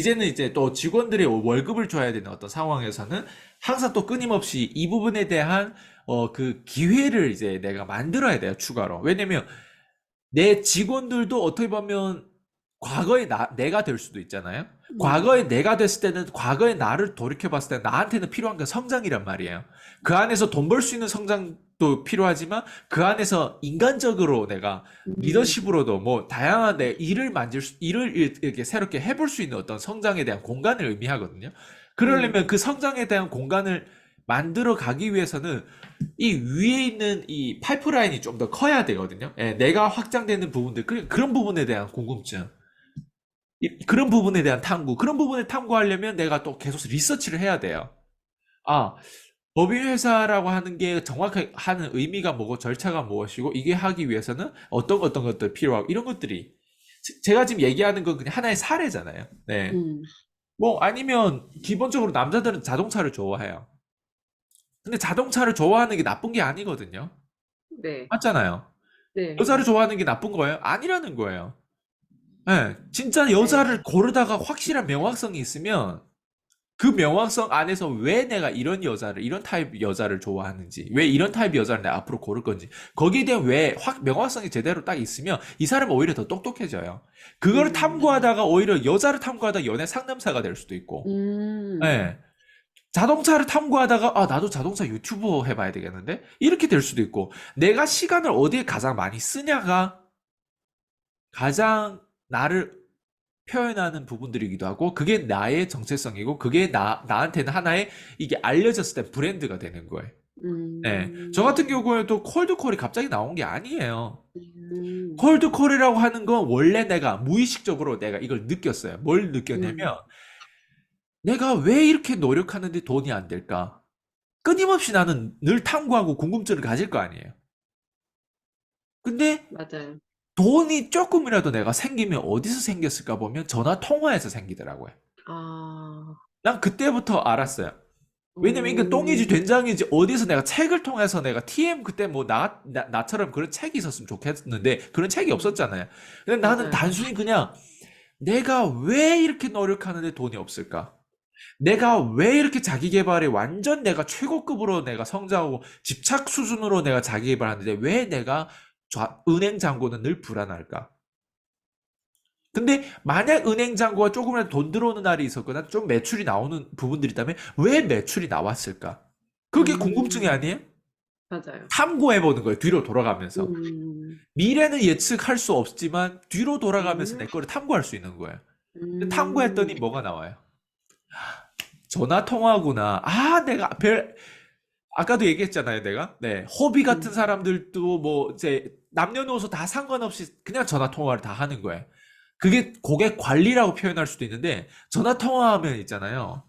이제는 이제 또 직원들의 월급을 줘야 되는 어떤 상황에서는 항상 또 끊임없이 이 부분에 대한 그 기회를 이제 내가 만들어야 돼요, 추가로. 왜냐면 내 직원들도 어떻게 보면 과거의 내가 될 수도 있잖아요. 음, 과거의 내가 됐을 때는 과거의 나를 돌이켜봤을 때 나한테는 필요한 게 성장이란 말이에요. 그 안에서 돈 벌 수 있는 성장도 필요하지만 그 안에서 인간적으로 내가 음, 리더십으로도 뭐 다양한 내 일을 일을 이렇게 새롭게 해볼 수 있는 어떤 성장에 대한 공간을 의미하거든요. 음, 그러려면 그 성장에 대한 공간을 만들어 가기 위해서는 이 위에 있는 이 파이프라인이 좀 더 커야 되거든요. 예, 내가 확장되는 부분들, 그런 부분에 대한 궁금증, 그런 부분에 대한 탐구, 그런 부분을 탐구하려면 내가 또 계속 리서치를 해야 돼요. 아, 법인 회사라고 하는 게 정확하게 하는 의미가 뭐고 절차가 무엇이고 이게 하기 위해서는 어떤 것들 필요하고 이런 것들이 제가 지금 얘기하는 건 그냥 하나의 사례잖아요. 네. 음, 뭐 아니면 기본적으로 남자들은 자동차를 좋아해요. 근데 자동차를 좋아하는 게 나쁜 게 아니거든요. 네, 맞잖아요. 네, 여자를 좋아하는 게 나쁜 거예요? 아니라는 거예요. 예, 진짜 네, 여자를 고르다가 확실한 명확성이 있으면 그 명확성 안에서 왜 내가 이런 타입 여자를 좋아하는지, 왜 이런 타입 여자를 내가 앞으로 고를 건지, 거기에 대한 왜 명확성이 제대로 딱 있으면 이 사람은 오히려 더 똑똑해져요. 그거를 음, 탐구하다가 오히려 여자를 탐구하다 연애 상담사가 될 수도 있고, 음, 예. 자동차를 탐구하다가 아 나도 자동차 유튜버 해봐야 되겠는데 이렇게 될 수도 있고 내가 시간을 어디에 가장 많이 쓰냐가 가장 나를 표현하는 부분들이기도 하고 그게 나의 정체성이고 그게 나한테는 하나의 이게 알려졌을 때 브랜드가 되는 거예요. 네. 저 같은 음, 경우에도 콜드콜이 갑자기 나온 게 아니에요. 음, 콜드콜이라고 하는 건 원래 내가 무의식적으로 내가 이걸 느꼈어요. 뭘 음, 느꼈냐면 내가 왜 이렇게 노력하는데 돈이 안 될까? 끊임없이 나는 늘 탐구하고 궁금증을 가질 거 아니에요. 근데 맞아요. 돈이 조금이라도 내가 생기면 어디서 생겼을까 보면 전화 통화에서 생기더라고요. 아, 난 그때부터 알았어요. 왜냐면 이게 똥이지 음, 된장이지 어디서 내가 책을 통해서 내가 TM 그때 뭐 나처럼 그런 책이 있었으면 좋겠는데 그런 책이 없었잖아요. 근데 나는 맞아요. 단순히 그냥 내가 왜 이렇게 노력하는데 돈이 없을까? 내가 왜 이렇게 자기 개발에 완전 내가 최고급으로 내가 성장하고 집착 수준으로 내가 자기 개발하는데 왜 내가 은행 잔고는 늘 불안할까? 근데 만약 은행 잔고가 조금이라도 돈 들어오는 날이 있었거나 좀 매출이 나오는 부분들이 있다면 왜 매출이 나왔을까? 그게 궁금증이 음, 아니에요? 맞아요. 탐구해보는 거예요. 뒤로 돌아가면서. 음, 미래는 예측할 수 없지만 뒤로 돌아가면서 음, 내 거를 탐구할 수 있는 거예요. 음, 탐구했더니 뭐가 나와요? 전화 통화구나. 아, 아까도 얘기했잖아요, 내가. 네. 호비 같은 음, 사람들도 뭐, 이제, 남녀노소 다 상관없이 그냥 전화 통화를 다 하는 거예요. 그게 고객 관리라고 표현할 수도 있는데, 전화 통화하면 있잖아요.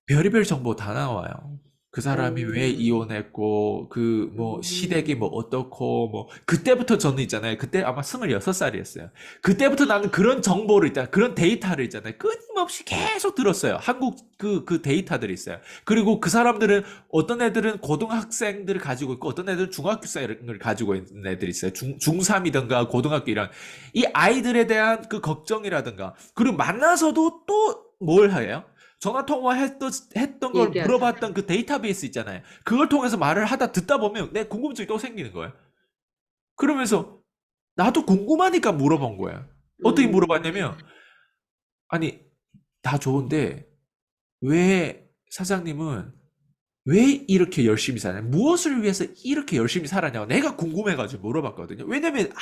별의별 정보 다 나와요. 그 사람이 왜 오, 이혼했고, 그, 뭐, 시댁이 뭐, 음, 어떻고, 뭐, 그때부터 저는 있잖아요. 그때 아마 26살이었어요. 그때부터 나는 그런 정보를 있잖아요. 그런 데이터를 있잖아요. 끊임없이 계속 들었어요. 한국 그 데이터들이 있어요. 그리고 그 사람들은, 어떤 애들은 고등학생들을 가지고 있고, 어떤 애들은 중학생을 가지고 있는 애들이 있어요. 중3이든가 고등학교 이런. 이 아이들에 대한 그 걱정이라든가, 그리고 만나서도 또 뭘 해요? 전화 통화했던 걸 얘기하죠. 물어봤던 그 데이터베이스 있잖아요. 그걸 통해서 말을 하다 듣다 보면 내 궁금증이 또 생기는 거예요. 그러면서 나도 궁금하니까 물어본 거예요. 어떻게 음, 물어봤냐면, 아니, 다 좋은데, 왜 사장님은 왜 이렇게 열심히 사냐? 무엇을 위해서 이렇게 열심히 살았냐고 내가 궁금해가지고 물어봤거든요. 왜냐면,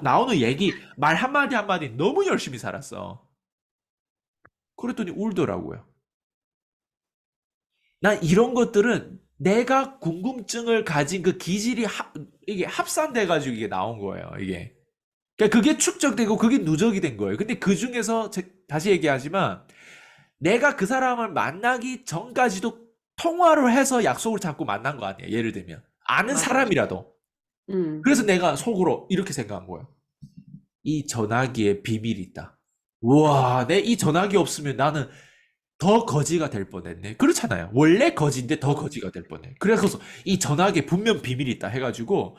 나오는 얘기, 말 한마디 한마디 너무 열심히 살았어. 그랬더니 울더라고요. 난 이런 것들은 내가 궁금증을 가진 그 기질이 이게 합산돼가지고 이게 나온 거예요, 이게. 그러니까 그게 축적되고 그게 누적이 된 거예요. 근데 그 중에서 다시 얘기하지만 내가 그 사람을 만나기 전까지도 통화를 해서 약속을 잡고 만난 거 아니에요. 예를 들면. 아는 맞아요. 사람이라도. 음, 그래서 내가 속으로 이렇게 생각한 거예요. 이 전화기에 비밀이 있다. 우와, 내 이 전화기 없으면 나는 더 거지가 될 뻔했네. 그렇잖아요. 원래 거지인데 더 어, 거지가 될 뻔해. 그래서 이 전화기에 분명 비밀이 있다 해가지고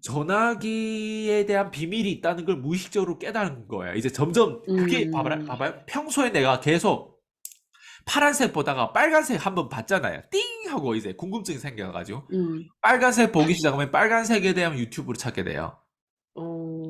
전화기에 대한 비밀이 있다는 걸 무의식적으로 깨달은 거예요. 이제 점점 그게 봐봐요. 음, 봐봐요. 평소에 내가 계속 파란색 보다가 빨간색 한번 봤잖아요. 띵 하고 이제 궁금증이 생겨가지고 음, 빨간색 보기 시작하면 빨간색에 대한 유튜브를 찾게 돼요.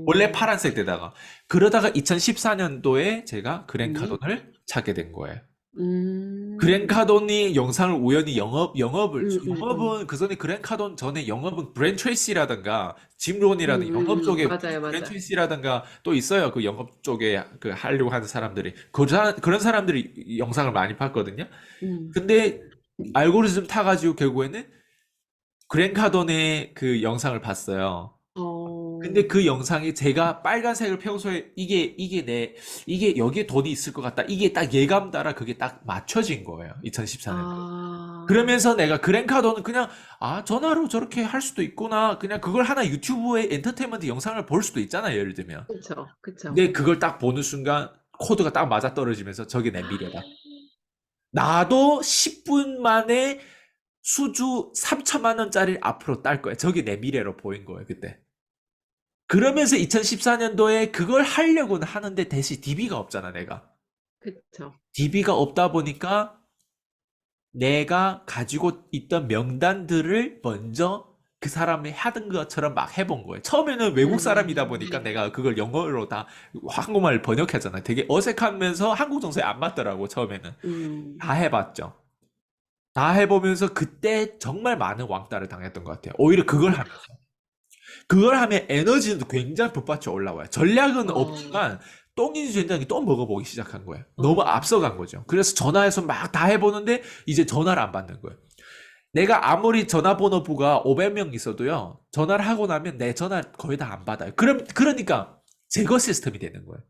원래 어, 파란색 되다가 그러다가 2014년도에 제가 음, 그랜카돈을 찾게 된 거예요. 음, 그랜카돈이 영상을 우연히 음. 영업은 그 전에 그랜카돈 전에 영업은 브랜 트레이시라든가 짐 론이라든 영업 쪽에 맞아요, 브랜 맞아. 트레이시라든가 또 있어요. 그 영업 쪽에 그 하려고 하는 사람들이 그런 사람들이 영상을 많이 봤거든요. 음, 근데 알고리즘 타가지고 결국에는 그랜카돈의 그 영상을 봤어요. 어, 근데 그 영상이 제가 빨간색을 평소에 이게 여기에 돈이 있을 것 같다. 이게 딱 예감 따라 그게 딱 맞춰진 거예요. 2014년도에. 아, 그러면서 내가 그랜카도는 그냥 전화로 저렇게 할 수도 있구나. 그냥 그걸 하나 유튜브에 엔터테인먼트 영상을 볼 수도 있잖아요. 예를 들면. 그쵸, 그쵸. 근데 그걸 딱 보는 순간 코드가 딱 맞아떨어지면서 저게 내 미래다. 나도 10분 만에 수주 3천만 원짜리 앞으로 딸 거야. 저게 내 미래로 보인 거예요. 그때. 그러면서 2014년도에 그걸 하려고는 하는데 대신 DB가 없잖아, 내가. 그쵸. DB가 없다 보니까 내가 가지고 있던 명단들을 먼저 그 사람이 하던 것처럼 막 해본 거예요. 처음에는 외국 사람이다 보니까 음, 내가 그걸 영어로 다 한국말을 번역했잖아요. 되게 어색하면서 한국 정서에 안 맞더라고, 처음에는. 음, 다 해봤죠. 다 해보면서 그때 정말 많은 왕따를 당했던 것 같아요. 오히려 그걸 음, 하면서. 그걸 하면 에너지는 굉장히 북받쳐 올라와요. 전략은 어, 없지만 똥인지 된장이 또 먹어보기 시작한 거예요. 너무 어, 앞서간 거죠. 그래서 전화해서 막 다 해보는데 이제 전화를 안 받는 거예요. 내가 아무리 전화번호부가 500명 있어도요. 전화를 하고 나면 내 전화 거의 다 안 받아요. 그러니까 제거 시스템이 되는 거예요.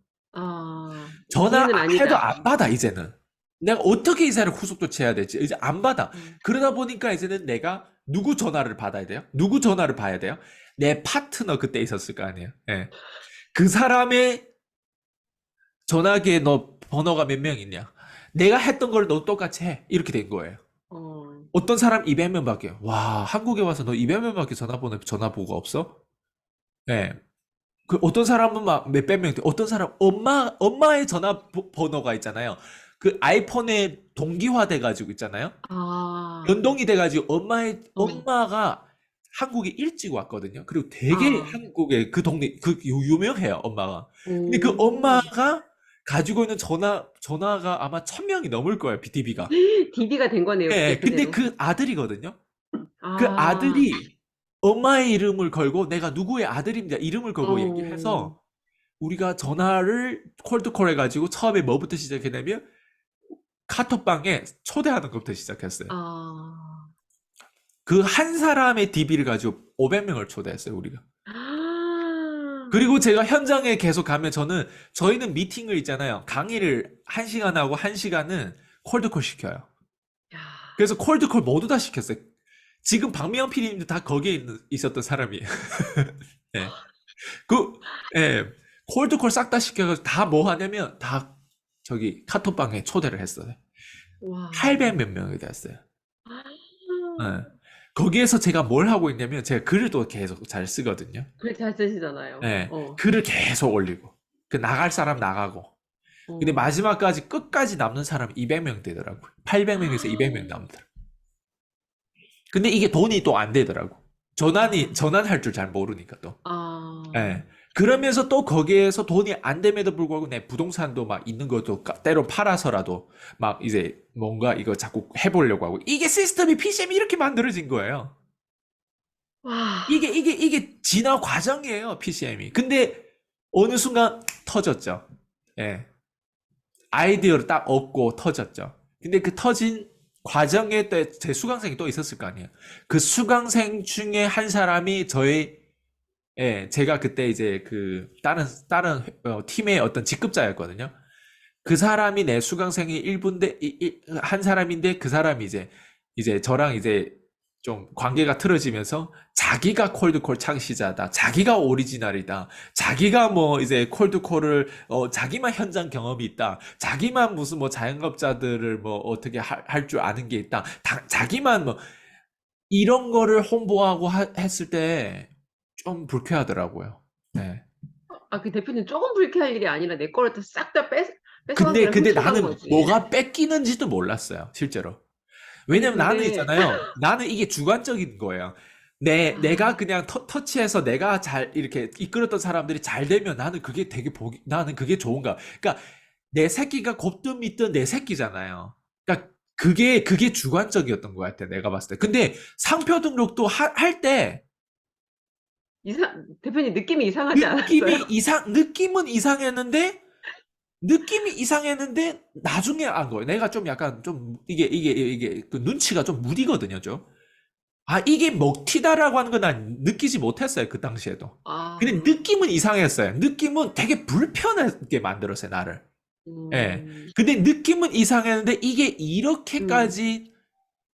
전화 얘는 해도 아니다. 안 받아 이제는. 내가 어떻게 이 사람을 후속 조치해야 될지 이제 안 받아. 음, 그러다 보니까 이제는 내가 누구 전화를 받아야 돼요? 누구 전화를 봐야 돼요? 내 파트너 그때 있었을 거 아니에요. 예. 그 사람의 전화기에 너 번호가 몇 명 있냐? 내가 했던 걸 너 똑같이 해. 이렇게 된 거예요. 어, 어떤 사람 200명밖에. 와, 한국에 와서 너 200명밖에 전화번호가 없어? 예. 그 어떤 사람은 막 몇백 명, 어떤 사람 엄마의 전화번호가 있잖아요. 그 아이폰에 동기화돼 가지고 있잖아요. 아, 연동이 돼 가지고 어, 엄마가 한국에 일찍 왔거든요. 그리고 되게 아, 한국에 그 동네 유명해요, 엄마가. 근데 그 오, 엄마가 가지고 있는 전화가 아마 1000명이 넘을 거예요, BTB가. DB가 된 거네요, 그게 예, 근데 그대로. 그 아들이거든요. 그 아, 아들이 엄마의 이름을 걸고 내가 누구의 아들입니다. 이름을 걸고 얘기를 어, 해서 우리가 전화를 콜드콜 해가지고 처음에 뭐부터 시작했냐면 카톡방에 초대하는 것부터 시작했어요. 아, 그 한 사람의 DB를 가지고 500명을 초대했어요, 우리가. 아, 그리고 제가 현장에 계속 가면 저희는 미팅을 있잖아요. 강의를 1시간 하고 1시간은 콜드콜 시켜요. 야, 그래서 콜드콜 모두 다 시켰어요. 지금 박미영 PD님도 다 거기에 있었던 사람이에요. 예. 그, 예. 콜드콜 싹 다 시켜가지고 다 뭐 하냐면 다 저기 카톡방에 초대를 했어요. 와, 800 몇 명이 됐어요. 예. 거기에서 제가 뭘 하고 있냐면 제가 글을 또 계속 잘 쓰거든요. 글 잘 쓰시잖아요. 예. 글을 계속 올리고 그 나갈 사람 나가고 근데 어. 마지막까지 끝까지 남는 사람 200명 되더라고요. 800명에서 200명 남더라고요. 근데 이게 돈이 또 안 되더라고. 전환할 줄 잘 모르니까 또. 아, 예. 그러면서 또 거기에서 돈이 안 됨에도 불구하고 내 부동산도 막 있는 것도 때로 팔아서라도 막 이제 뭔가 이거 자꾸 해보려고 하고 이게 시스템이 PCM이 이렇게 만들어진 거예요. 와, 이게 진화 과정이에요, PCM이. 근데 어느 순간 터졌죠. 예. 아이디어를 딱 얻고 터졌죠. 근데 그 터진 과정에 제 수강생이 또 있었을 거 아니에요. 그 수강생 중에 한 사람이 제가 그때 이제 그 다른 팀의 어떤 직급자였거든요. 그 사람이 내 수강생이 한 사람인데 그 사람이 이제 저랑 이제 좀 관계가 틀어지면서 자기가 콜드콜 창시자다. 자기가 오리지널이다. 자기가 뭐 이제 콜드콜을 자기만 현장 경험이 있다. 자기만 무슨 뭐 자영업자들을 뭐 어떻게 할 줄 아는 게 있다. 자기만 뭐 이런 거를 홍보하고 했을 때 좀 불쾌하더라고요. 네. 그 대표님 조금 불쾌할 일이 아니라 내 거를 또 싹 다 뺏어간 근데 거랑 근데 훔쳐간 나는 거지. 뭐가 뺏기는지도 몰랐어요, 실제로. 아니 왜냐면 나는 근데 있잖아요. 나는 이게 주관적인 거예요. 내가 아, 그냥 터치해서 내가 잘 이렇게 이끌었던 사람들이 잘 되면 나는 그게 되게 나는 그게 좋은가. 그러니까 내 새끼가 곱든 믿든 내 새끼잖아요. 그러니까 그게 주관적이었던 것 같아, 내가 봤을 때. 근데 상표 등록도 할 때 대표님 느낌이 이상하지 않았어요? 느낌은 이상했는데 나중에 안 거예요. 내가 좀 약간 좀 이게 그 눈치가 좀 무디거든요, 좀. 아, 이게 먹튀다라고 하는 건 난 느끼지 못했어요, 그 당시에도. 근데 아, 느낌은 이상했어요. 느낌은 되게 불편하게 만들었어요, 나를. 예. 음, 근데 느낌은 이상했는데 이게 음, 이렇게까지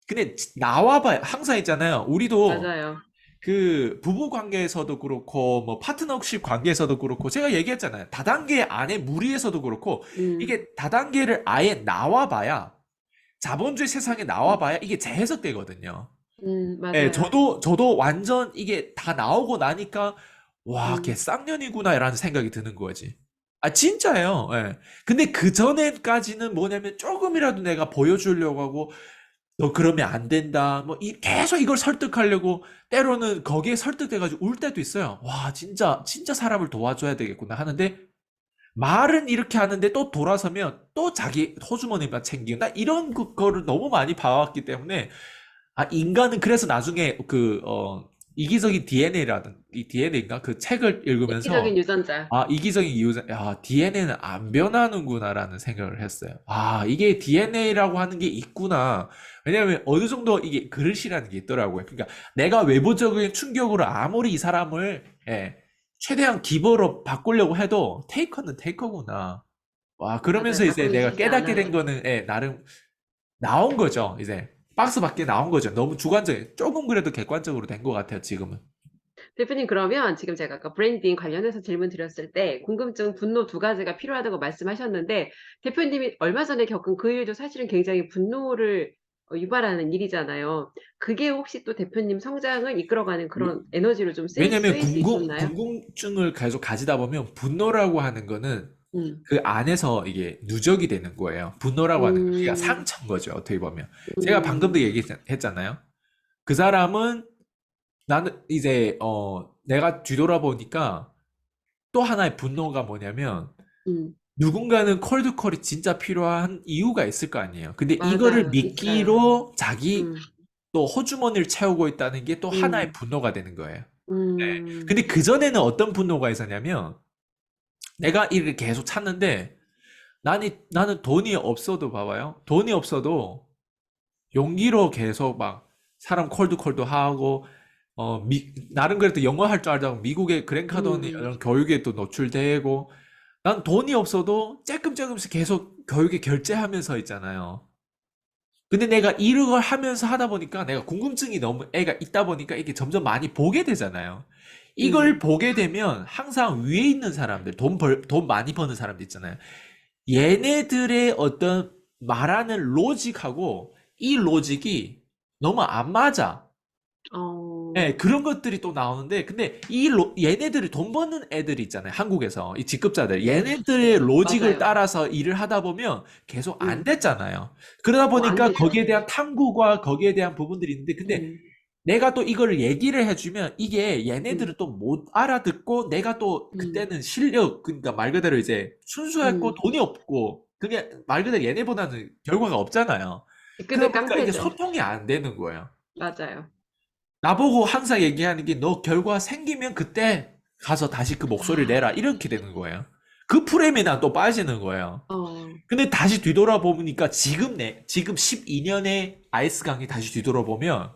근데 나와봐요. 항상 있잖아요. 우리도 맞아요. 그 부부 관계에서도 그렇고 뭐 파트너십 관계에서도 그렇고 제가 얘기했잖아요. 다단계 안에 무리에서도 그렇고 음, 이게 다단계를 아예 나와봐야 자본주의 세상에 나와봐야 이게 재해석되거든요. 예, 맞아요. 저도 완전 이게 다 나오고 나니까 와, 걔 음, 쌍년이구나라는 생각이 드는 거지. 아, 진짜예요. 예. 근데 그 전에까지는 뭐냐면 조금이라도 내가 보여주려고 하고 너 그러면 안 된다. 뭐 계속 이걸 설득하려고 때로는 거기에 설득돼가지고 울 때도 있어요. 와, 진짜 사람을 도와줘야 되겠구나 하는데 말은 이렇게 하는데 또 돌아서면 또 자기 호주머니만 챙기고 나 이런 거를 너무 많이 봐왔기 때문에 아, 인간은 그래서 나중에 이기적인 DNA라든 이 DNA인가 그 책을 읽으면서 이기적인 유전자. 아, 이기적인 이유자, 야, DNA는 안 변하는구나라는 생각을 했어요. 아, 이게 DNA라고 하는 게 있구나. 왜냐면 어느 정도 이게 그릇이라는 게 있더라고요. 그러니까 내가 외부적인 충격으로 아무리 이 사람을, 예, 최대한 기버로 바꾸려고 해도 테이커는 테이커구나. 와, 맞아요. 그러면서 이제 내가 바꾸시지 깨닫게 된 않아요. 거는, 예, 나름 나온 거죠. 이제 박스 밖에 나온 거죠. 너무 주관적인, 조금 그래도 객관적으로 된 것 같아요, 지금은. 대표님 그러면 지금 제가 아까 브랜딩 관련해서 질문 드렸을 때 궁금증, 분노 두 가지가 필요하다고 말씀하셨는데 대표님이 얼마 전에 겪은 그 일도 사실은 굉장히 분노를 유발하는 일이잖아요. 그게 혹시 또 대표님 성장을 이끌어가는 그런 에너지로 좀 왜냐면 쓰일 수 있었나요? 궁금증을 계속 가지다 보면 분노라고 하는 거는 음, 그 안에서 이게 누적이 되는 거예요. 분노라고 하는 거. 그러니까 음, 상처인 거죠. 어떻게 보면. 제가 방금도 음, 얘기했잖아요. 그 사람은 나는 이제, 내가 뒤돌아보니까 또 하나의 분노가 뭐냐면 음, 누군가는 콜드콜이 진짜 필요한 이유가 있을 거 아니에요. 근데 이거를 맞아요. 있어요. 미끼로 자기 음, 또 호주머니를 채우고 있다는 게 또 하나의 음, 분노가 되는 거예요. 네. 음, 근데 그전에는 어떤 분노가 있었냐면 내가 일을 계속 찾는데 나는 돈이 없어도 봐봐요. 돈이 없어도 용기로 계속 막 사람 콜드콜도 하고 나름 그래도 영어 할 줄 알다고 미국의 그랜카돈 음, 이런 교육에 또 노출되고 난 돈이 없어도 조금씩 계속 교육에 결제하면서 있잖아요. 근데 내가 이런 걸 하면서 하다 보니까 내가 궁금증이 너무 애가 있다 보니까 이게 점점 많이 보게 되잖아요. 이걸 음, 보게 되면 항상 위에 있는 사람들, 돈 많이 버는 사람들 있잖아요. 얘네들의 어떤 말하는 로직하고 이 로직이 너무 안 맞아. 어, 예, 그런 것들이 또 나오는데, 근데 얘네들이 돈 버는 애들이 있잖아요. 한국에서. 이 직급자들. 네, 얘네들의 로직을 맞아요. 따라서 일을 하다 보면 계속 안 음, 됐잖아요. 그러다 안 보니까 되죠. 거기에 대한 탐구와 거기에 대한 부분들이 있는데, 근데 음, 내가 또 이걸 얘기를 해주면 이게 음, 얘네들은 또 못 알아듣고 내가 또 음, 그때는 실력, 그러니까 말 그대로 이제 순수했고 음. 돈이 없고, 그게 말 그대로 얘네보다는 결과가 없잖아요. 그러다 끈의 보니까 이게 깡패죠. 소통이 안 되는 거예요. 맞아요. 나보고 항상 얘기하는 게 너 결과 생기면 그때 가서 다시 그 목소리를 내라. 아, 이렇게 되는 거예요. 그 프레임에 난 또 빠지는 거예요. 어, 근데 다시 뒤돌아보니까 지금 12년의 아이스 강이 다시 뒤돌아보면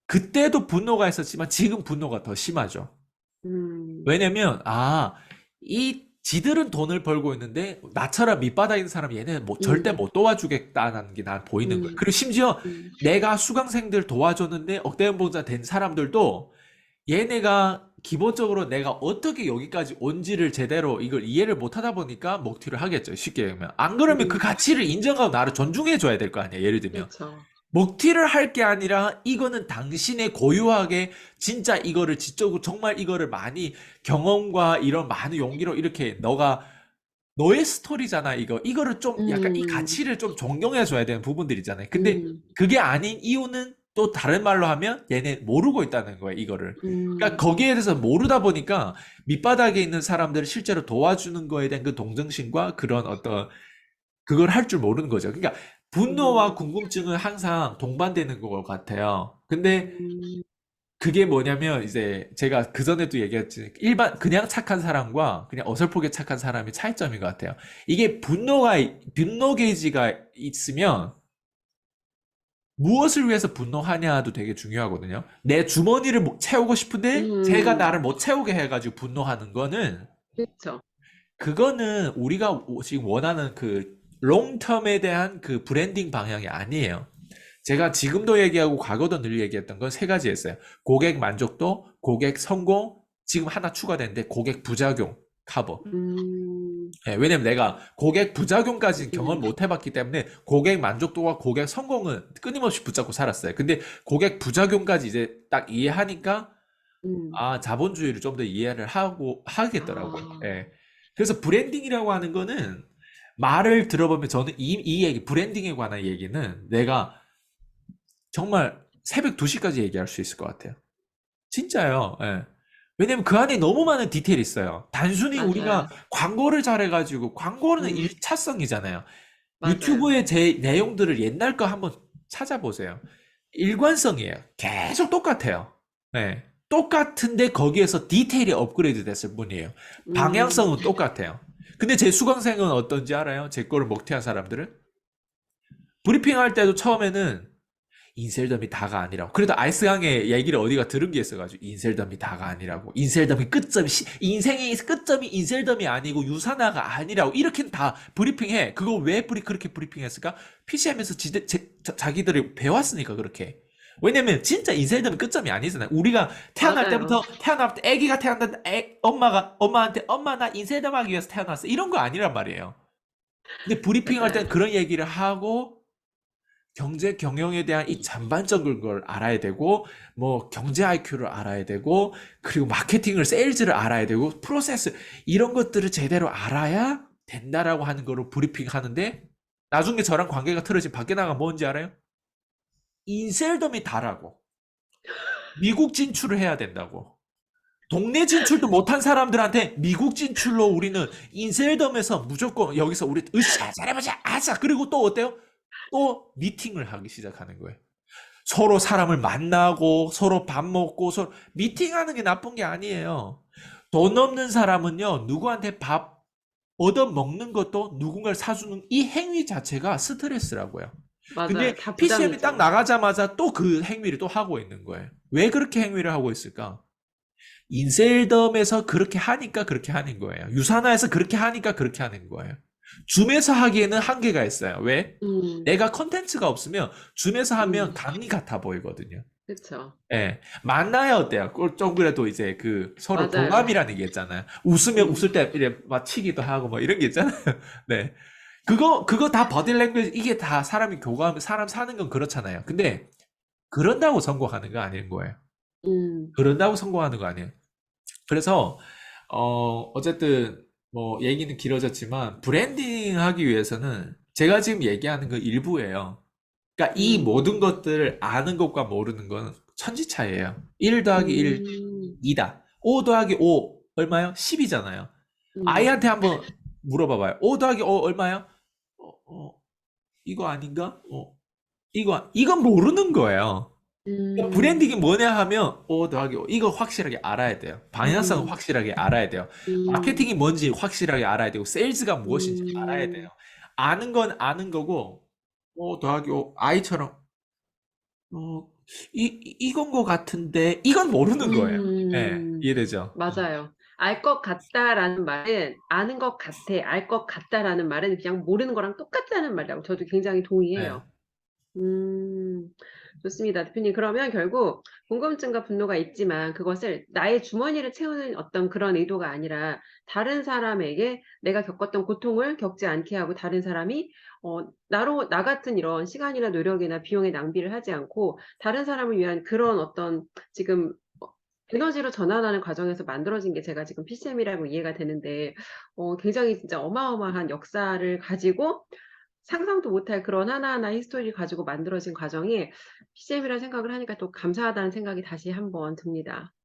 그때도 분노가 있었지만 지금 분노가 더 심하죠. 음, 왜냐면, 이 지들은 돈을 벌고 있는데 나처럼 밑바닥 있는 사람 얘는 뭐 절대 음, 못 도와주겠다는 게 난 보이는 거예요. 음, 그리고 심지어 음, 내가 수강생들 도와줬는데 억대연봉자 된 사람들도 얘네가 기본적으로 내가 어떻게 여기까지 온지를 제대로 이걸 이해를 못 하다 보니까 먹튀를 하겠죠. 쉽게 얘기하면. 안 그러면 그 음, 가치를 인정하고 나를 존중해 줘야 될 거 아니야. 예를 들면. 그렇죠. 먹튀를 할 게 아니라 이거는 당신의 고유하게 진짜 이거를 지적으로 정말 이거를 많이 경험과 이런 많은 용기로 이렇게 너가 너의 스토리잖아 이거. 이거를 좀 약간 이 음, 가치를 좀 존경해 줘야 되는 부분들이잖아요. 근데 음, 그게 아닌 이유는 또 다른 말로 하면 얘네 모르고 있다는 거예요, 이거를. 그러니까 음, 거기에 대해서 모르다 보니까 밑바닥에 있는 사람들을 실제로 도와주는 거에 대한 그 동정심과 그런 어떤 그걸 할 줄 모르는 거죠. 그러니까 분노와 음, 궁금증은 항상 동반되는 것 같아요. 근데 음, 그게 뭐냐면 이제 제가 그전에도 얘기했지. 일반 그냥 착한 사람과 그냥 어설프게 착한 사람의 차이점인 것 같아요. 이게 분노 게이지가 있으면 무엇을 위해서 분노하냐도 되게 중요하거든요. 내 주머니를 채우고 싶은데 제가 음, 나를 못 채우게 해가지고 분노하는 거는 그렇죠. 그거는 우리가 지금 원하는 그 롱텀에 대한 그 브랜딩 방향이 아니에요. 제가 지금도 얘기하고 과거도 늘 얘기했던 건 세 가지였어요. 고객 만족도, 고객 성공, 지금 하나 추가됐는데 고객 부작용 커버. 음, 예, 왜냐면 내가 고객 부작용까지는 경험을 음, 못 해봤기 때문에 고객 만족도와 고객 성공은 끊임없이 붙잡고 살았어요. 근데 고객 부작용까지 이제 딱 이해하니까 음. 아, 자본주의를 좀 더 이해를 하겠더라고요. 아, 예. 그래서 브랜딩이라고 하는 거는 말을 들어보면 저는 이 얘기, 브랜딩에 관한 얘기는 내가 정말 새벽 2시까지 얘기할 수 있을 것 같아요. 진짜요. 예. 왜냐면 그 안에 너무 많은 디테일이 있어요. 단순히 우리가 맞아요. 광고를 잘해가지고, 광고는 음, 일차성이잖아요. 맞아요. 유튜브의 제 내용들을 옛날 거 한번 찾아보세요. 일관성이에요. 계속 똑같아요. 네. 똑같은데 거기에서 디테일이 업그레이드 됐을 뿐이에요. 음, 방향성은 똑같아요. 근데 제 수강생은 어떤지 알아요? 제 거를 먹튀한 사람들은? 브리핑 할 때도 처음에는 인셀덤이 다가 아니라고. 그래도 아이스강의 얘기를 어디가 들은 게 있어가지고 인셀덤이 다가 아니라고. 인셀덤이 끝점이 인생의 끝점이 인셀덤이 아니고 유산화가 아니라고. 이렇게 다 브리핑해. 그거 왜 그렇게 브리핑했을까? PC하면서 자기들이 배웠으니까 그렇게. 왜냐면 진짜 인셀덤이 끝점이 아니잖아요. 우리가 태어날 맞아요. 때부터 태어날 때 아기가 태어났는데 엄마가 엄마한테 엄마 나 인셀덤 하기 위해서 태어났어. 이런 거 아니란 말이에요. 근데 브리핑할 때는 맞아요. 그런 얘기를 하고 경제 경영에 대한 이 전반적인 걸 알아야 되고, 뭐 경제 IQ를 알아야 되고, 그리고 마케팅을 세일즈를 알아야 되고, 프로세스 이런 것들을 제대로 알아야 된다라고 하는 거로 브리핑 하는데 나중에 저랑 관계가 틀어진 밖에 나가 뭔지 알아요? 인셀덤이 다라고. 미국 진출을 해야 된다고. 동네 진출도 못한 사람들한테 미국 진출로 우리는 인셀덤에서 무조건 여기서 우리 으쌰 잘해보자 아자 그리고 또 어때요? 또 미팅을 하기 시작하는 거예요. 서로 사람을 만나고 서로 밥 먹고 서로 미팅하는 게 나쁜 게 아니에요. 돈 없는 사람은요 누구한테 밥 얻어 먹는 것도 누군가를 사주는 이 행위 자체가 스트레스라고요. 근데 맞아요. 다 PCM이 딱 부담이죠. 나가자마자 또 그 행위를 또 하고 있는 거예요. 왜 그렇게 행위를 하고 있을까? 인셀덤에서 그렇게 하니까 그렇게 하는 거예요. 유산화에서 그렇게 하니까 그렇게 하는 거예요. 줌에서 하기에는 한계가 있어요. 왜? 음, 내가 컨텐츠가 없으면 줌에서 하면 음, 강의 같아 보이거든요. 그쵸. 예. 만나야 어때요? 좀 그래도 이제 그 서로 맞아요. 교감이라는 게 있잖아요. 웃으면 음, 웃을 때 이래 막 치기도 하고 뭐 이런 게 있잖아요. 네. 그거 다 버디랭귀지, 이게 다 사람이 교감, 사람 사는 건 그렇잖아요. 근데 그런다고 성공하는 거 아닌 거예요. 음, 그런다고 성공하는 거 아니에요. 그래서 어쨌든 뭐 얘기는 길어졌지만 브랜딩 하기 위해서는 제가 지금 얘기하는 거 일부예요. 그러니까 이 모든 음, 것들을 아는 것과 모르는 건 천지 차이예요. 1 더하기 1, 음, 2다. 5 더하기 5 얼마요? 10이잖아요. 음, 아이한테 한번 물어봐봐요. 5 더하기 5 얼마요? 어, 어, 이거 아닌가? 이건 모르는 거예요. 그러니까 음, 브랜딩이 뭐냐 하면 5 더하기 5 이거 확실하게 알아야 돼요. 방향성은 음, 확실하게 알아야 돼요. 음, 마케팅이 뭔지 확실하게 알아야 되고 세일즈가 무엇인지 알아야 돼요. 음, 아는 건 아는 거고 5 더하기 5 아이처럼 어, 이건 거 같은데 이건 모르는 거예요. 예, 음, 이해되죠? 맞아요. 알 것 같다라는 말은 아는 것 같아, 알 것 같다라는 말은 그냥 모르는 거랑 똑같다는 말이라고 저도 굉장히 예. 동의해요. 음, 좋습니다. 대표님 그러면 결국 궁금증과 분노가 있지만 그것을 나의 주머니를 채우는 어떤 그런 의도가 아니라 다른 사람에게 내가 겪었던 고통을 겪지 않게 하고 다른 사람이 나 같은 이런 시간이나 노력이나 비용의 낭비를 하지 않고 다른 사람을 위한 그런 어떤 지금 에너지로 전환하는 과정에서 만들어진 게 제가 지금 PCM이라고 이해가 되는데 굉장히 진짜 어마어마한 역사를 가지고 상상도 못할 그런 하나하나 히스토리를 가지고 만들어진 과정이 PCM이라는 생각을 하니까 또 감사하다는 생각이 다시 한번 듭니다.